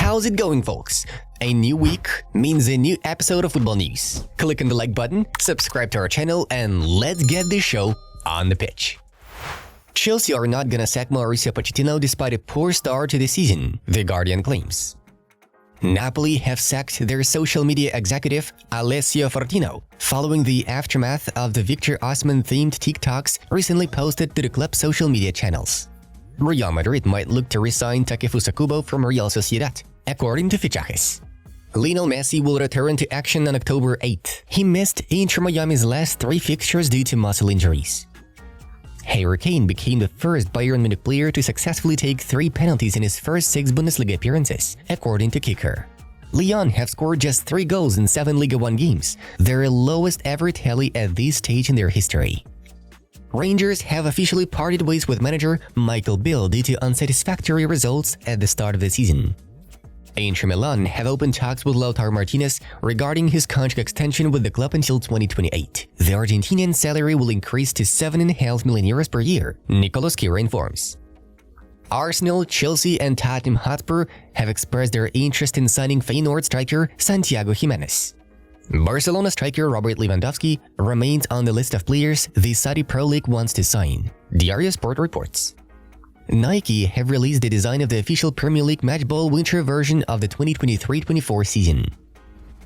How's it going, folks? A new week means a new episode of football news. Click on the like button, subscribe to our channel, and let's get this show on the pitch. Chelsea are not gonna sack Mauricio Pochettino despite a poor start to the season, The Guardian claims. Napoli have sacked their social media executive Alessio Fortino following the aftermath of the Victor Osimhen-themed TikToks recently posted to the club's social media channels. Real Madrid might look to resign Takefusa Kubo from Real Sociedad, according to Fichajes. Lionel Messi will return to action on October 8th. He missed Inter Miami's last 3 fixtures due to muscle injuries. Harry Kane became the first Bayern Munich player to successfully take 3 penalties in his first 6 Bundesliga appearances, according to Kicker. Lyon have scored just 3 goals in 7 Liga 1 games, their lowest ever tally at this stage in their history. Rangers have officially parted ways with manager Michael Bill due to unsatisfactory results at the start of the season. Inter Milan have opened talks with Lautaro Martinez regarding his contract extension with the club until 2028. The Argentinian salary will increase to €7.5 million per year, Nicolas Kira informs. Arsenal, Chelsea, and Tottenham Hotspur have expressed their interest in signing Feyenoord striker Santiago Giménez. Barcelona striker Robert Lewandowski remains on the list of players the Saudi Pro League wants to sign, Diario Sport reports. Nike have released the design of the official Premier League match ball winter version of the 2023-24 season.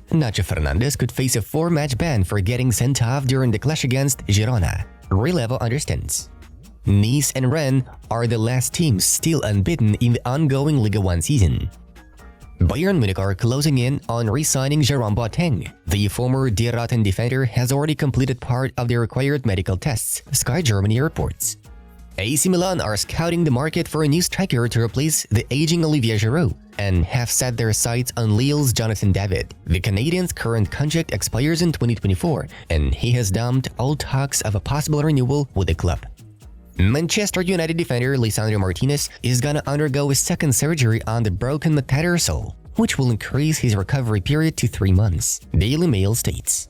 Nacho Fernandez could face a 4-match ban for getting sent off during the clash against Girona, Relevo understands. Nice and Rennes are the last teams still unbeaten in the ongoing Liga 1 season. Bayern Munich are closing in on re-signing Jerome Boateng. The former Die Rotten defender has already completed part of the required medical tests, Sky Germany reports. AC Milan are scouting the market for a new striker to replace the aging Olivier Giroud and have set their sights on Lille's Jonathan David. The Canadian's current contract expires in 2024, and he has dumped all talks of a possible renewal with the club. Manchester United defender Lisandro Martinez is gonna undergo a second surgery on the broken metatarsal, which will increase his recovery period to 3 months, Daily Mail states.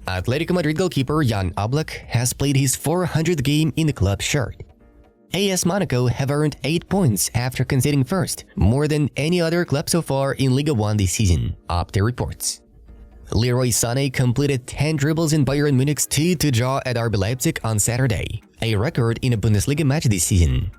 Atletico Madrid goalkeeper Jan Oblak has played his 400th game in the club's shirt. AS Monaco have earned 8 points after conceding first, more than any other club so far in Liga 1 this season, Opta reports. Leroy Sané completed 10 dribbles in Bayern Munich's 2-2 draw at RB Leipzig on Saturday, a record in a Bundesliga match this season.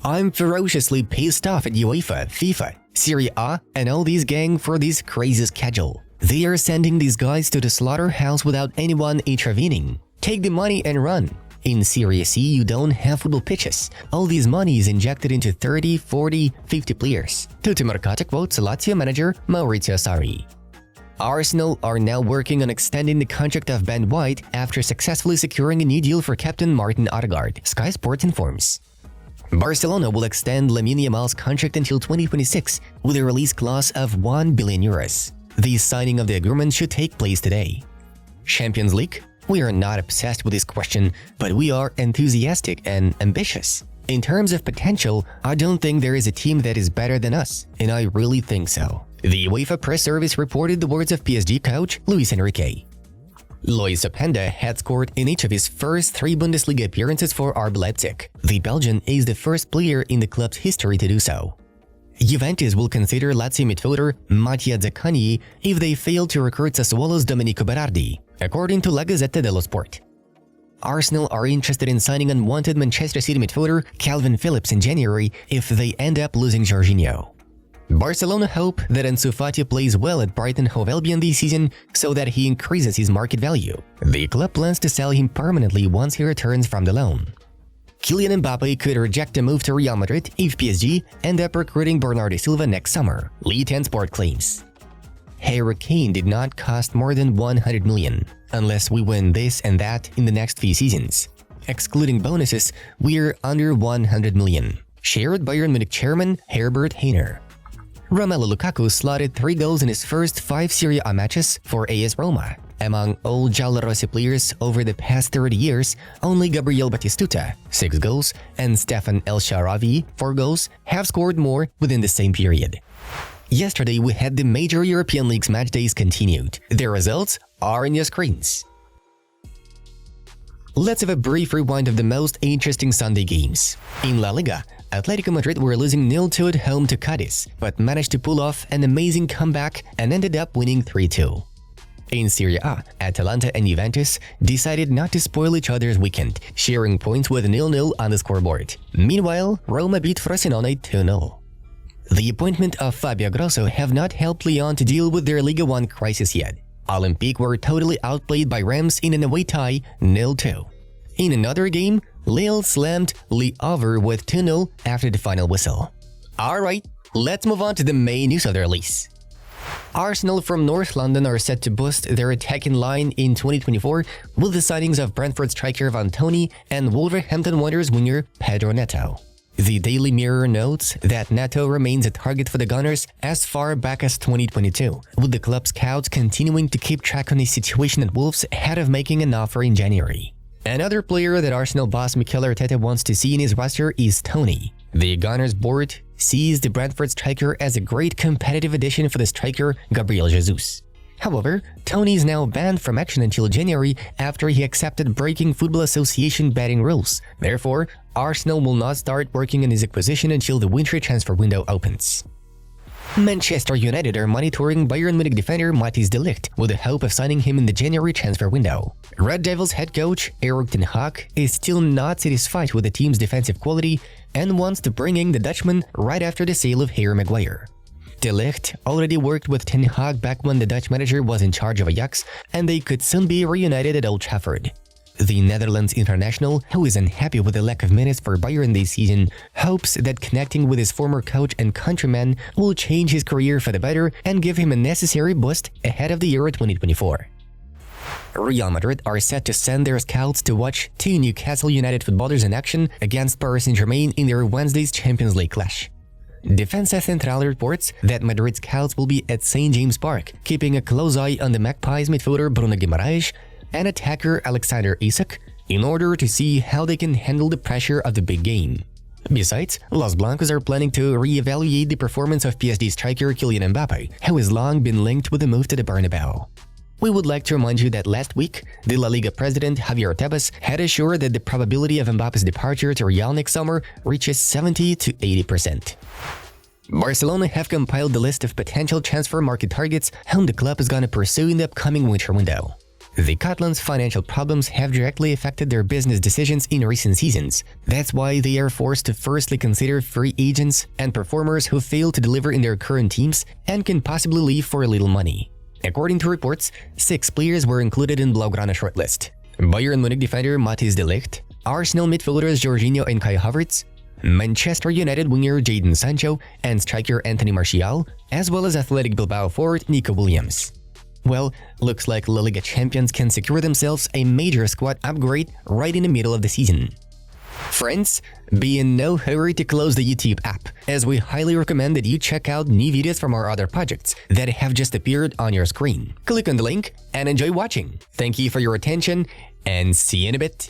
I'm ferociously pissed off at UEFA, FIFA, Serie A, and all these gang for this crazy schedule. They are sending these guys to the slaughterhouse without anyone intervening. Take the money and run. In Serie C, you don't have football pitches. All this money is injected into 30, 40, 50 players. Tuttomercato quotes Lazio manager Maurizio Sarri. Arsenal are now working on extending the contract of Ben White after successfully securing a new deal for captain Martin Odegaard, Sky Sports informs. Barcelona will extend Lamine Yamal's contract until 2026 with a release clause of €1 billion. The signing of the agreement should take place today. Champions League? We are not obsessed with this question, but we are enthusiastic and ambitious. In terms of potential, I don't think there is a team that is better than us, and I really think so. The UEFA press service reported the words of PSG coach Luis Enrique. Lois Openda had scored in each of his first 3 Bundesliga appearances for RB Leipzig. The Belgian is the first player in the club's history to do so. Juventus will consider Lazio midfielder Mattia Zaccagni if they fail to recruit Sassuolo's Domenico Berardi, according to La Gazzetta dello Sport. Arsenal are interested in signing unwanted Manchester City midfielder Calvin Phillips in January if they end up losing Jorginho. Barcelona hope that Ansu Fati plays well at Brighton Hove Albion this season so that he increases his market value. The club plans to sell him permanently once he returns from the loan. Kylian Mbappe could reject a move to Real Madrid if PSG end up recruiting Bernardo Silva next summer, Lee 10 Sport claims. Harry Kane did not cost more than 100 million, unless we win this and that in the next few seasons. Excluding bonuses, we're under 100 million, shared Bayern Munich chairman Herbert Hainer. Romelu Lukaku slotted 3 goals in his first 5 Serie A matches for AS Roma. Among all Giallorossi players over the past 30 years, only Gabriel Batistuta, 6 goals, and Stefan El Shaarawy, 4 goals, have scored more within the same period. Yesterday, we had the major European Leagues match days continued. The results are on your screens. Let's have a brief rewind of the most interesting Sunday games. In La Liga, Atletico Madrid were losing 0-2 at home to Cadiz, but managed to pull off an amazing comeback and ended up winning 3-2. In Serie A, Atalanta and Juventus decided not to spoil each other's weekend, sharing points with 0-0 on the scoreboard. Meanwhile, Roma beat Frosinone 2-0. The appointment of Fabio Grosso have not helped Lyon to deal with their Liga 1 crisis yet. Olympique were totally outplayed by Reims in an away tie 0-2. In another game, Lille slammed Le Havre with 2-0 after the final whistle. Alright, let's move on to the main news of the release. Arsenal from North London are set to boost their attacking line in 2024 with the signings of Brentford striker Van Toney and Wolverhampton Wanderers winger Pedro Neto. The Daily Mirror notes that Neto remains a target for the Gunners as far back as 2022, with the club scouts continuing to keep track on his situation at Wolves ahead of making an offer in January. Another player that Arsenal boss Mikel Arteta wants to see in his roster is Toney. The Gunners board sees the Brentford striker as a great competitive addition for the striker Gabriel Jesus. However, Toney is now banned from action until January after he accepted breaking Football Association betting rules. Therefore, Arsenal will not start working on his acquisition until the winter transfer window opens. Manchester United are monitoring Bayern Munich defender Matthijs de Ligt with the hope of signing him in the January transfer window. Red Devils head coach Erik ten Hag is still not satisfied with the team's defensive quality and wants to bring in the Dutchman right after the sale of Harry Maguire. De Ligt already worked with ten Hag back when the Dutch manager was in charge of Ajax, and they could soon be reunited at Old Trafford. The Netherlands international, who is unhappy with the lack of minutes for Bayern this season, hopes that connecting with his former coach and countryman will change his career for the better and give him a necessary boost ahead of the Euro 2024. Real Madrid are set to send their scouts to watch two Newcastle United footballers in action against Paris Saint-Germain in their Wednesday's Champions League clash. Defensa Central reports that Madrid scouts will be at St. James Park, keeping a close eye on the Magpies midfielder Bruno Guimarães and attacker Alexander Isak in order to see how they can handle the pressure of the big game. Besides, Los Blancos are planning to re-evaluate the performance of PSG striker Kylian Mbappe, who has long been linked with the move to the Bernabeu. We would like to remind you that last week, the La Liga president Javier Tebas had assured that the probability of Mbappe's departure to Real next summer reaches 70 to 80%. Barcelona have compiled the list of potential transfer market targets whom the club is going to pursue in the upcoming winter window. The Catalans' financial problems have directly affected their business decisions in recent seasons. That's why they are forced to firstly consider free agents and performers who fail to deliver in their current teams and can possibly leave for a little money. According to reports, 6 players were included in Blaugrana shortlist: Bayern Munich defender Matthijs de Ligt, Arsenal midfielders Jorginho and Kai Havertz, Manchester United winger Jadon Sancho and striker Anthony Martial, as well as Athletic Bilbao forward Nico Williams. Well, looks like La Liga champions can secure themselves a major squad upgrade right in the middle of the season. Friends, be in no hurry to close the YouTube app, as we highly recommend that you check out new videos from our other projects that have just appeared on your screen. Click on the link and enjoy watching. Thank you for your attention, and see you in a bit.